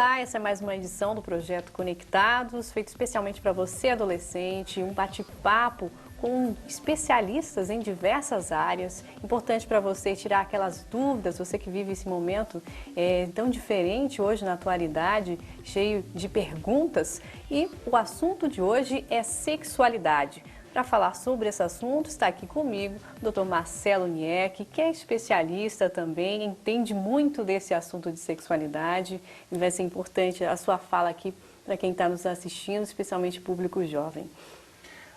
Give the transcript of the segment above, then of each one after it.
Olá, essa é mais uma edição do Projeto Conectados, feito especialmente para você, adolescente, um bate-papo com especialistas em diversas áreas. Importante para você tirar aquelas dúvidas, você que vive esse momento tão diferente hoje na atualidade, cheio de perguntas. E o assunto de hoje é sexualidade. Para falar sobre esse assunto, está aqui comigo o Dr. Marcelo Niek, que é especialista também, entende muito desse assunto de sexualidade. E vai ser importante a sua fala aqui para quem está nos assistindo, especialmente público jovem.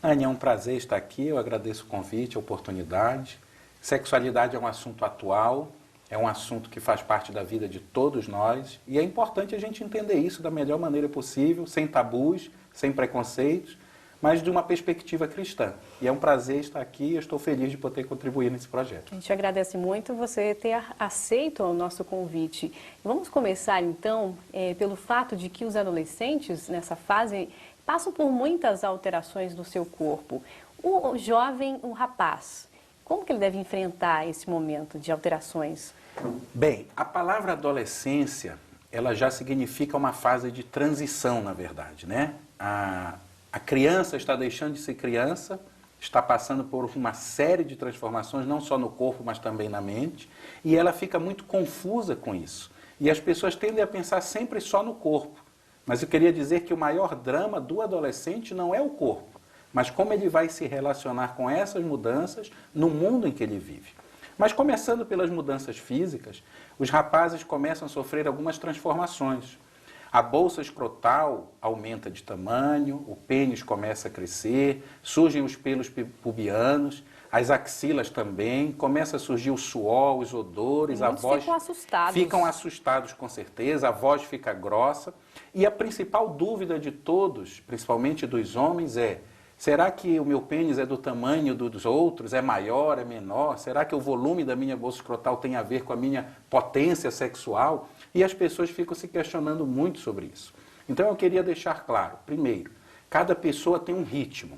Anny, é um prazer estar aqui, eu agradeço o convite, a oportunidade. Sexualidade é um assunto atual, é um assunto que faz parte da vida de todos nós e é importante a gente entender isso da melhor maneira possível, sem tabus, sem preconceitos, mas de uma perspectiva cristã. E é um prazer estar aqui e eu estou feliz de poder contribuir nesse projeto. A gente agradece muito você ter aceito o nosso convite. Vamos começar então pelo fato de que os adolescentes nessa fase passam por muitas alterações no seu corpo. O jovem, o rapaz, como que ele deve enfrentar esse momento de alterações? Bem, a palavra adolescência, ela já significa uma fase de transição, na verdade, né? A criança está deixando de ser criança, está passando por uma série de transformações, não só no corpo, mas também na mente, e ela fica muito confusa com isso. E as pessoas tendem a pensar sempre só no corpo. Mas eu queria dizer que o maior drama do adolescente não é o corpo, mas como ele vai se relacionar com essas mudanças no mundo em que ele vive. Mas começando pelas mudanças físicas, os rapazes começam a sofrer algumas transformações. A bolsa escrotal aumenta de tamanho, o pênis começa a crescer, surgem os pelos pubianos, as axilas também, começa a surgir o suor, os odores, a voz... ficam assustados. Ficam assustados com certeza, a voz fica grossa. E a principal dúvida de todos, principalmente dos homens, é: será que o meu pênis é do tamanho dos outros? É maior, é menor? Será que o volume da minha bolsa escrotal tem a ver com a minha potência sexual? E as pessoas ficam se questionando muito sobre isso. Então eu queria deixar claro, primeiro, cada pessoa tem um ritmo.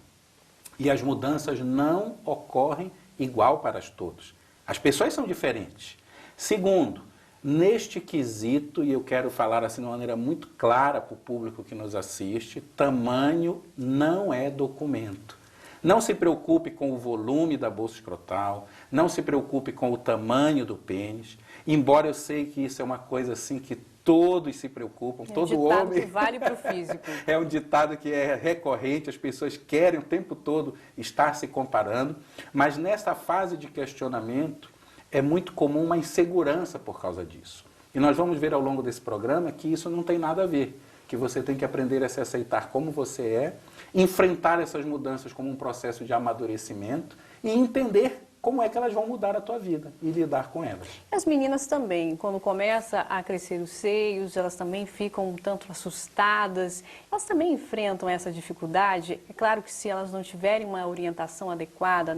E as mudanças não ocorrem igual para todos. As pessoas são diferentes. Segundo, neste quesito, e eu quero falar assim de uma maneira muito clara para o público que nos assiste, tamanho não é documento. Não se preocupe com o volume da bolsa escrotal, não se preocupe com o tamanho do pênis, embora eu sei que isso é uma coisa assim que todos se preocupam, todo homem... É um ditado que vale para o físico. É um ditado que é recorrente, as pessoas querem o tempo todo estar se comparando, mas nessa fase de questionamento é muito comum uma insegurança por causa disso. E nós vamos ver ao longo desse programa que isso não tem nada a ver, que você tem que aprender a se aceitar como você é, enfrentar essas mudanças como um processo de amadurecimento e entender como é que elas vão mudar a tua vida e lidar com elas. As meninas também, quando começa a crescer os seios, elas também ficam um tanto assustadas, elas também enfrentam essa dificuldade. É claro que se elas não tiverem uma orientação adequada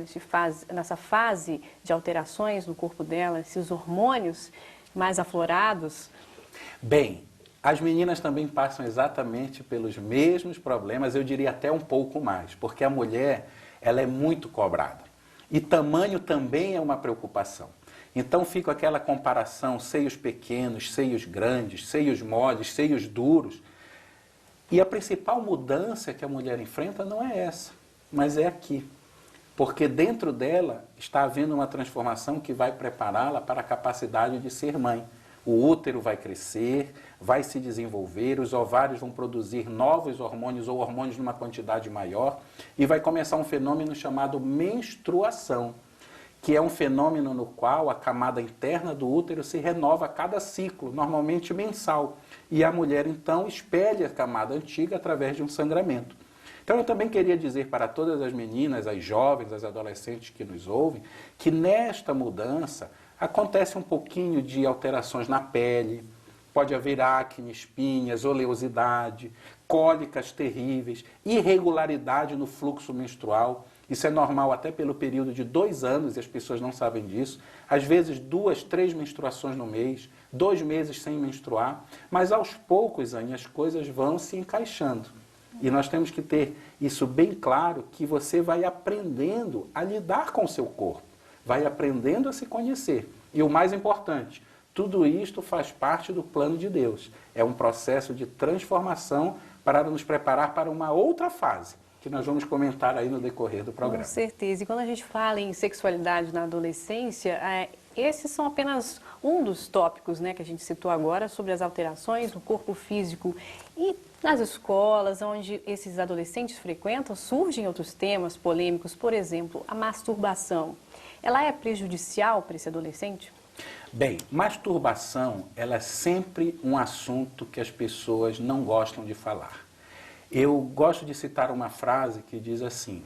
nessa fase de alterações no corpo delas, se os hormônios mais aflorados... Bem, as meninas também passam exatamente pelos mesmos problemas, eu diria até um pouco mais, porque a mulher, ela é muito cobrada. E tamanho também é uma preocupação. Então fica aquela comparação, seios pequenos, seios grandes, seios moles, seios duros. E a principal mudança que a mulher enfrenta não é essa, mas é aqui. Porque dentro dela está havendo uma transformação que vai prepará-la para a capacidade de ser mãe. O útero vai crescer, vai se desenvolver, os ovários vão produzir novos hormônios ou hormônios numa quantidade maior e vai começar um fenômeno chamado menstruação, que é um fenômeno no qual a camada interna do útero se renova a cada ciclo, normalmente mensal. E a mulher, então, espelha a camada antiga através de um sangramento. Então, eu também queria dizer para todas as meninas, as jovens, as adolescentes que nos ouvem, que nesta mudança acontece um pouquinho de alterações na pele, pode haver acne, espinhas, oleosidade, cólicas terríveis, irregularidade no fluxo menstrual. Isso é normal até pelo período de 2 anos e as pessoas não sabem disso. Às vezes 2, 3 menstruações no mês, 2 meses sem menstruar, mas aos poucos, Anny, as coisas vão se encaixando. E nós temos que ter isso bem claro, que você vai aprendendo a lidar com o seu corpo, vai aprendendo a se conhecer. E o mais importante, tudo isto faz parte do plano de Deus. É um processo de transformação para nos preparar para uma outra fase, que nós vamos comentar aí no decorrer do programa. Com certeza. E quando a gente fala em sexualidade na adolescência, esses são apenas um dos tópicos, né, que a gente citou agora sobre as alterações no corpo físico. E nas escolas onde esses adolescentes frequentam, surgem outros temas polêmicos, por exemplo, a masturbação. Ela é prejudicial para esse adolescente? Bem, masturbação, ela é sempre um assunto que as pessoas não gostam de falar. Eu gosto de citar uma frase que diz assim: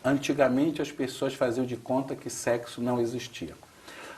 antigamente as pessoas faziam de conta que sexo não existia.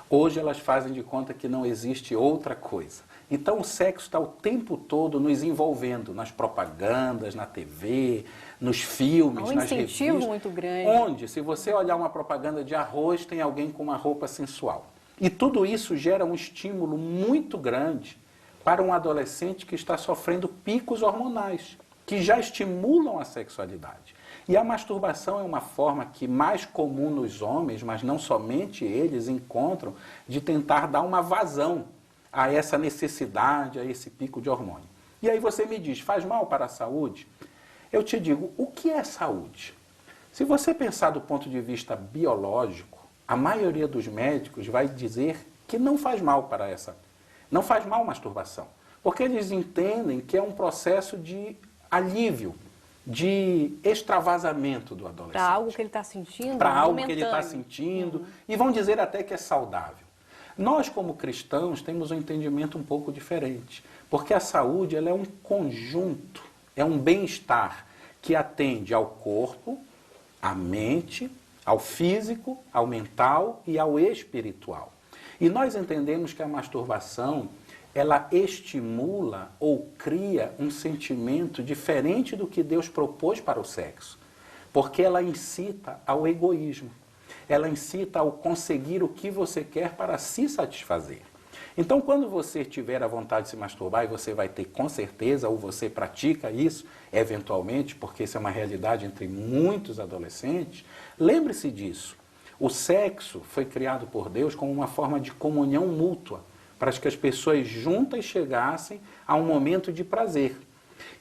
Hoje elas fazem de conta que não existe outra coisa. Então o sexo está o tempo todo nos envolvendo nas propagandas, na TV, nos filmes, nas revistas. Um incentivo muito grande. Onde, se você olhar uma propaganda de arroz, tem alguém com uma roupa sensual. E tudo isso gera um estímulo muito grande para um adolescente que está sofrendo picos hormonais, que já estimulam a sexualidade. E a masturbação é uma forma que mais comum nos homens, mas não somente eles, encontram de tentar dar uma vazão a essa necessidade, a esse pico de hormônio. E aí você me diz, faz mal para a saúde? Eu te digo, o que é saúde? Se você pensar do ponto de vista biológico, a maioria dos médicos vai dizer que não faz mal não faz mal a masturbação, porque eles entendem que é um processo de alívio, de extravasamento do adolescente. Para algo que ele está sentindo, para algo que ele está sentindo, e vão dizer até que é saudável. Nós, como cristãos, temos um entendimento um pouco diferente, porque a saúde ela é um conjunto, é um bem-estar que atende ao corpo, à mente, ao físico, ao mental e ao espiritual. E nós entendemos que a masturbação, ela estimula ou cria um sentimento diferente do que Deus propôs para o sexo, porque ela incita ao egoísmo, ela incita ao conseguir o que você quer para se satisfazer. Então, quando você tiver a vontade de se masturbar, e você vai ter com certeza, ou você pratica isso, eventualmente, porque isso é uma realidade entre muitos adolescentes, lembre-se disso. O sexo foi criado por Deus como uma forma de comunhão mútua, para que as pessoas juntas chegassem a um momento de prazer.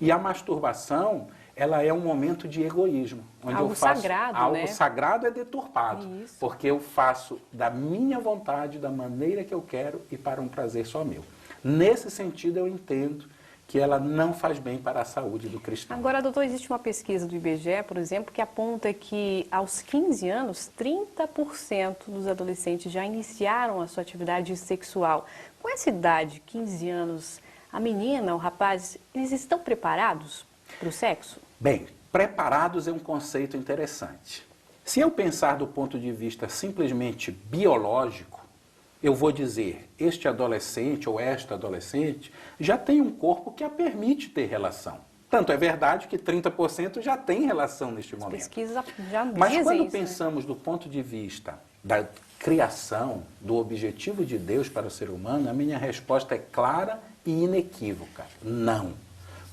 E a masturbação, ela é um momento de egoísmo. Onde algo eu faço sagrado, algo né? sagrado é deturpado, Isso. porque eu faço da minha vontade, da maneira que eu quero e para um prazer só meu. Nesse sentido, eu entendo que ela não faz bem para a saúde do cristão. Agora, doutor, existe uma pesquisa do IBGE, por exemplo, que aponta que aos 15 anos, 30% dos adolescentes já iniciaram a sua atividade sexual. Com essa idade, 15 anos, a menina, o rapaz, eles estão preparados para o sexo? Bem, preparados é um conceito interessante. Se eu pensar do ponto de vista simplesmente biológico, eu vou dizer, este adolescente ou esta adolescente já tem um corpo que a permite ter relação. Tanto é verdade que 30% já tem relação neste momento. Pesquisas já Mas dizem quando isso, pensamos do ponto de vista da criação, do objetivo de Deus para o ser humano, a minha resposta é clara e inequívoca. Não.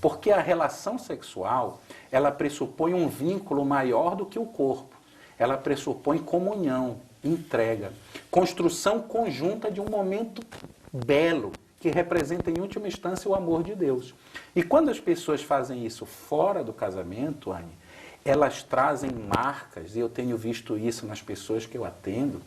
Porque a relação sexual, ela pressupõe um vínculo maior do que o corpo. Ela pressupõe comunhão, entrega, construção conjunta de um momento belo, que representa em última instância o amor de Deus. E quando as pessoas fazem isso fora do casamento, Anne, elas trazem marcas, e eu tenho visto isso nas pessoas que eu atendo,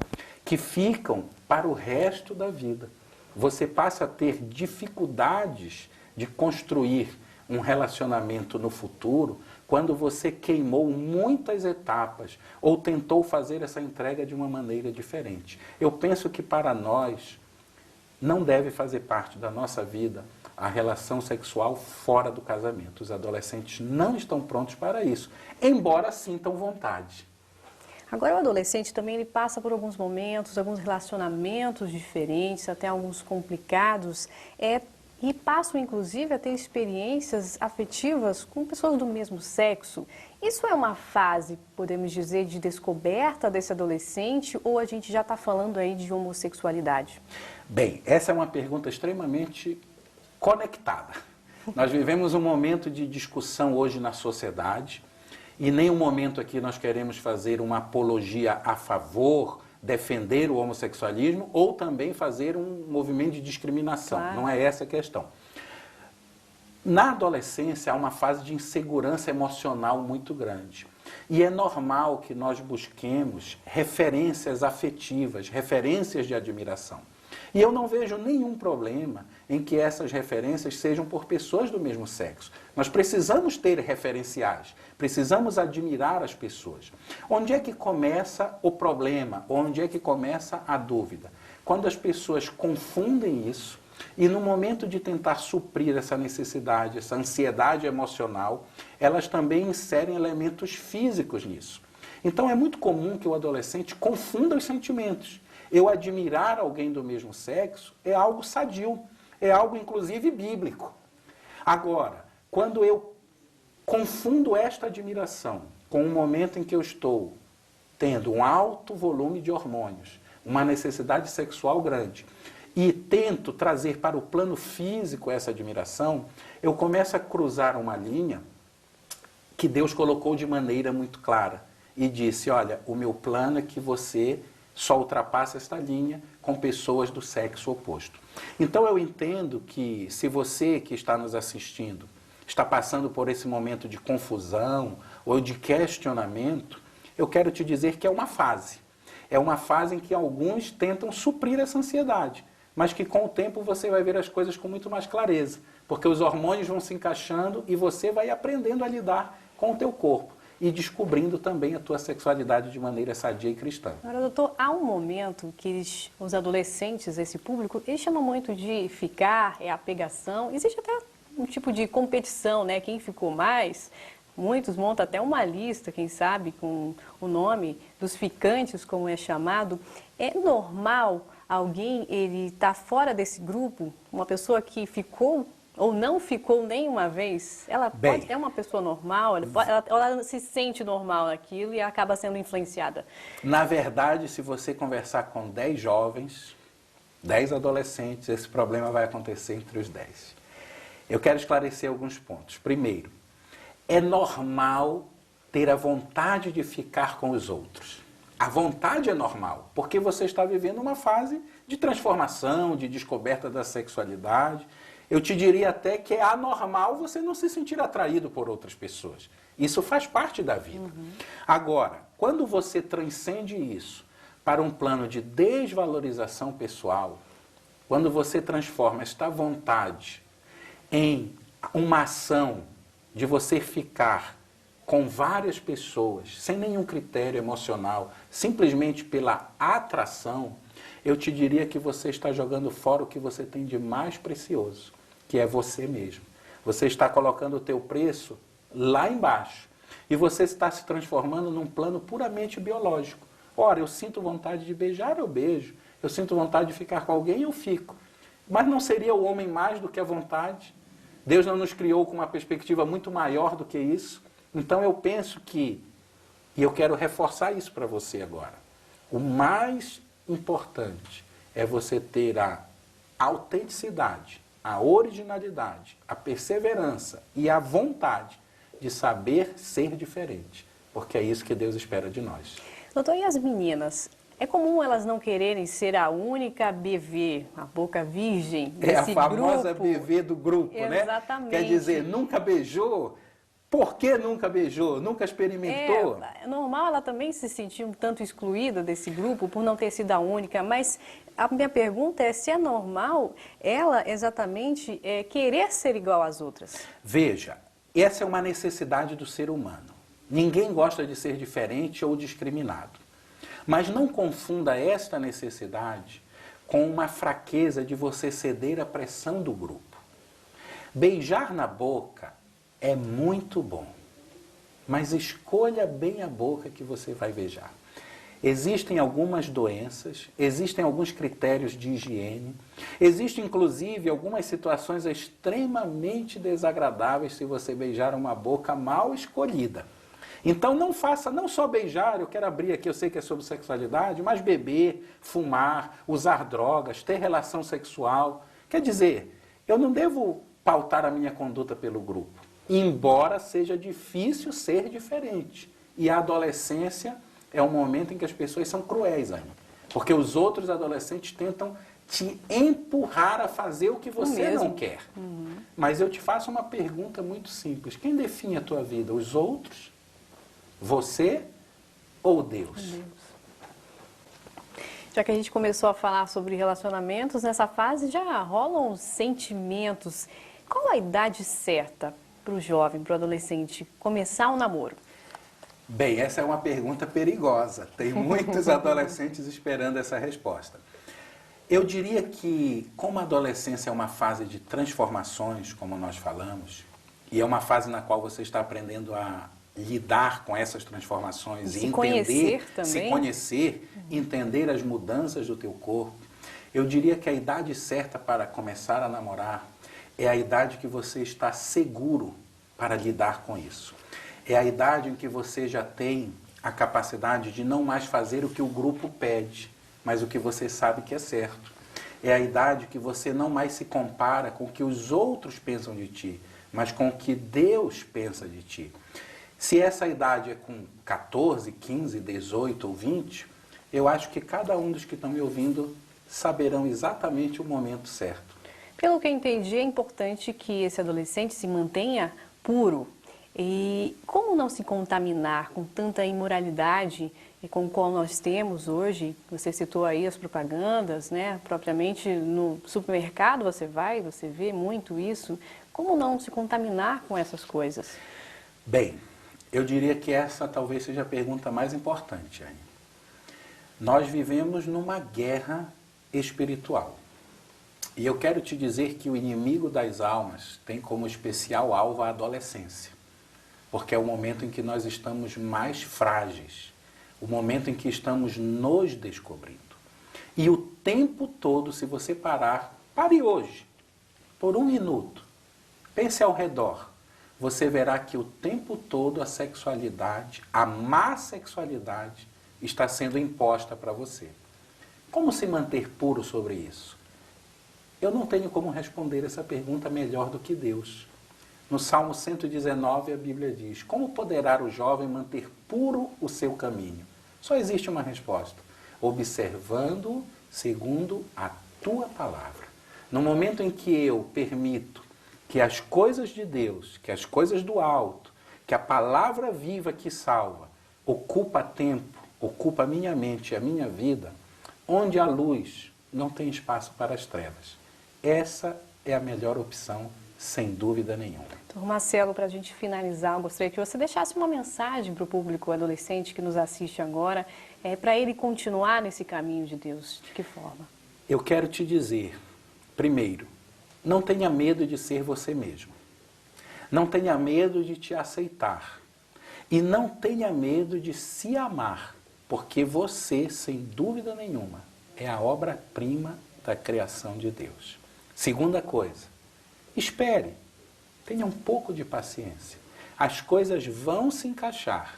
que ficam para o resto da vida. Você passa a ter dificuldades de construir um relacionamento no futuro quando você queimou muitas etapas ou tentou fazer essa entrega de uma maneira diferente. Eu penso que para nós não deve fazer parte da nossa vida a relação sexual fora do casamento. Os adolescentes não estão prontos para isso, embora sintam vontade. Agora, o adolescente também ele passa por alguns momentos, alguns relacionamentos diferentes, até alguns complicados, e passam, inclusive, a ter experiências afetivas com pessoas do mesmo sexo. Isso é uma fase, podemos dizer, de descoberta desse adolescente ou a gente já está falando aí de homossexualidade? Bem, essa é uma pergunta extremamente conectada. Nós vivemos um momento de discussão hoje na sociedade e em nenhum momento aqui nós queremos fazer uma apologia a favor defender o homossexualismo ou também fazer um movimento de discriminação. Claro. Não é essa a questão. Na adolescência há uma fase de insegurança emocional muito grande. E é normal que nós busquemos referências afetivas, referências de admiração. E eu não vejo nenhum problema em que essas referências sejam por pessoas do mesmo sexo. Nós precisamos ter referenciais, precisamos admirar as pessoas. Onde é que começa o problema? Onde é que começa a dúvida? Quando as pessoas confundem isso e no momento de tentar suprir essa necessidade, essa ansiedade emocional, elas também inserem elementos físicos nisso. Então é muito comum que o adolescente confunda os sentimentos. Eu admirar alguém do mesmo sexo é algo sadio, é algo inclusive bíblico. Agora, quando eu confundo esta admiração com um momento em que eu estou tendo um alto volume de hormônios, uma necessidade sexual grande, e tento trazer para o plano físico essa admiração, eu começo a cruzar uma linha que Deus colocou de maneira muito clara e disse, olha, o meu plano é que você só ultrapassa esta linha com pessoas do sexo oposto. Então eu entendo que se você que está nos assistindo está passando por esse momento de confusão ou de questionamento, eu quero te dizer que é uma fase. É uma fase em que alguns tentam suprir essa ansiedade, mas que com o tempo você vai ver as coisas com muito mais clareza, porque os hormônios vão se encaixando e você vai aprendendo a lidar com o teu corpo e descobrindo também a tua sexualidade de maneira sadia e cristã. Agora, doutor, há um momento que os adolescentes, esse público, eles chamam muito de ficar, é a pegação. Existe até um tipo de competição, né? Quem ficou mais, muitos montam até uma lista, quem sabe, com o nome dos ficantes, como é chamado. É normal alguém ele estar fora desse grupo? Uma pessoa que ficou ou não ficou nenhuma vez, ela é uma pessoa normal, ela se sente normal naquilo e acaba sendo influenciada? Na verdade, se você conversar com 10 jovens, 10 adolescentes, esse problema vai acontecer entre os 10. Eu quero esclarecer alguns pontos. Primeiro, é normal ter a vontade de ficar com os outros. A vontade é normal, porque você está vivendo uma fase de transformação, de descoberta da sexualidade. Eu te diria até que é anormal você não se sentir atraído por outras pessoas. Isso faz parte da vida. Agora, quando você transcende isso para um plano de desvalorização pessoal, quando você transforma esta vontade em uma ação de você ficar com várias pessoas, sem nenhum critério emocional, simplesmente pela atração, eu te diria que você está jogando fora o que você tem de mais precioso, que é você mesmo. Você está colocando o teu preço lá embaixo e você está se transformando num plano puramente biológico. Ora, eu sinto vontade de beijar, eu beijo. Eu sinto vontade de ficar com alguém, eu fico. Mas não seria o homem mais do que a vontade? Deus não nos criou com uma perspectiva muito maior do que isso? Então eu penso que, e eu quero reforçar isso para você agora, o mais importante é você ter a autenticidade, a originalidade, a perseverança e a vontade de saber ser diferente, porque é isso que Deus espera de nós. Doutor, e as meninas? É comum elas não quererem ser a única BV, a boca virgem desse grupo? É a famosa BV do grupo, né? Exatamente. Quer dizer, nunca beijou? Por que nunca beijou? Nunca experimentou? É normal ela também se sentir um tanto excluída desse grupo por não ter sido a única, mas a minha pergunta é se é normal ela exatamente querer ser igual às outras. Veja, essa é uma necessidade do ser humano. Ninguém gosta de ser diferente ou discriminado. Mas não confunda esta necessidade com uma fraqueza de você ceder à pressão do grupo. Beijar na boca é muito bom, mas escolha bem a boca que você vai beijar. Existem algumas doenças, existem alguns critérios de higiene, existem inclusive algumas situações extremamente desagradáveis se você beijar uma boca mal escolhida. Então não faça, não só beijar, eu quero abrir aqui, eu sei que é sobre sexualidade, mas beber, fumar, usar drogas, ter relação sexual. Quer dizer, eu não devo pautar a minha conduta pelo grupo, embora seja difícil ser diferente. E a adolescência é um momento em que as pessoas são cruéis ainda. Porque os outros adolescentes tentam te empurrar a fazer o que você não quer. Mas eu te faço uma pergunta muito simples. Quem define a tua vida? Os outros? Você ou Deus? Já que a gente começou a falar sobre relacionamentos, nessa fase já rolam sentimentos. Qual a idade certa para o jovem, para o adolescente, começar um namoro? Bem, essa é uma pergunta perigosa. Tem muitos adolescentes esperando essa resposta. Eu diria que, como a adolescência é uma fase de transformações, como nós falamos, e é uma fase na qual você está aprendendo a lidar com essas transformações e entender, se conhecer, entender as mudanças do teu corpo, eu diria que a idade certa para começar a namorar é a idade que você está seguro para lidar com isso. É a idade em que você já tem a capacidade de não mais fazer o que o grupo pede, mas o que você sabe que é certo. É a idade que você não mais se compara com o que os outros pensam de ti, mas com o que Deus pensa de ti. Se essa idade é com 14, 15, 18 ou 20, eu acho que cada um dos que estão me ouvindo saberão exatamente o momento certo. Pelo que eu entendi, é importante que esse adolescente se mantenha puro. E como não se contaminar com tanta imoralidade com o qual nós temos hoje? Você citou aí as propagandas, né? Propriamente no supermercado você vê muito isso. Como não se contaminar com essas coisas? Bem, eu diria que essa talvez seja a pergunta mais importante, Anne. Nós vivemos numa guerra espiritual. E eu quero te dizer que o inimigo das almas tem como especial alvo a adolescência. Porque é o momento em que nós estamos mais frágeis, o momento em que estamos nos descobrindo. E o tempo todo, se você pare hoje, por um minuto, pense ao redor, você verá que o tempo todo a sexualidade, a má sexualidade, está sendo imposta para você. Como se manter puro sobre isso? Eu não tenho como responder essa pergunta melhor do que Deus. No Salmo 119, a Bíblia diz: como poderá o jovem manter puro o seu caminho? Só existe uma resposta: observando segundo a tua palavra. No momento em que eu permito que as coisas de Deus, que as coisas do alto, que a palavra viva que salva, ocupa tempo, ocupa a minha mente e a minha vida, onde a luz não tem espaço para as trevas. Essa é a melhor opção, sem dúvida nenhuma. Doutor Marcelo, para a gente finalizar, eu gostaria que você deixasse uma mensagem para o público adolescente que nos assiste agora, para ele continuar nesse caminho de Deus. De que forma? Eu quero te dizer, primeiro, não tenha medo de ser você mesmo. Não tenha medo de te aceitar. E não tenha medo de se amar, porque você, sem dúvida nenhuma, é a obra-prima da criação de Deus. Segunda coisa, espere, tenha um pouco de paciência. As coisas vão se encaixar,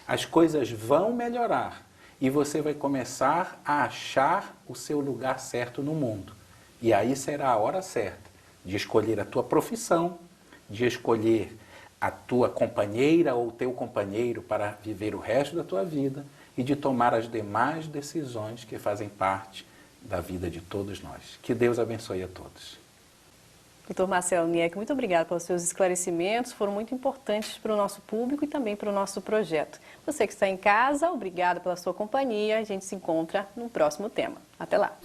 as coisas vão melhorar e você vai começar a achar o seu lugar certo no mundo. E aí será a hora certa de escolher a tua profissão, de escolher a tua companheira ou teu companheiro para viver o resto da tua vida e de tomar as demais decisões que fazem parte da vida de todos nós. Que Deus abençoe a todos. Doutor Marcelo Niek, muito obrigada pelos seus esclarecimentos, foram muito importantes para o nosso público e também para o nosso projeto. Você que está em casa, obrigada pela sua companhia, a gente se encontra no próximo tema. Até lá!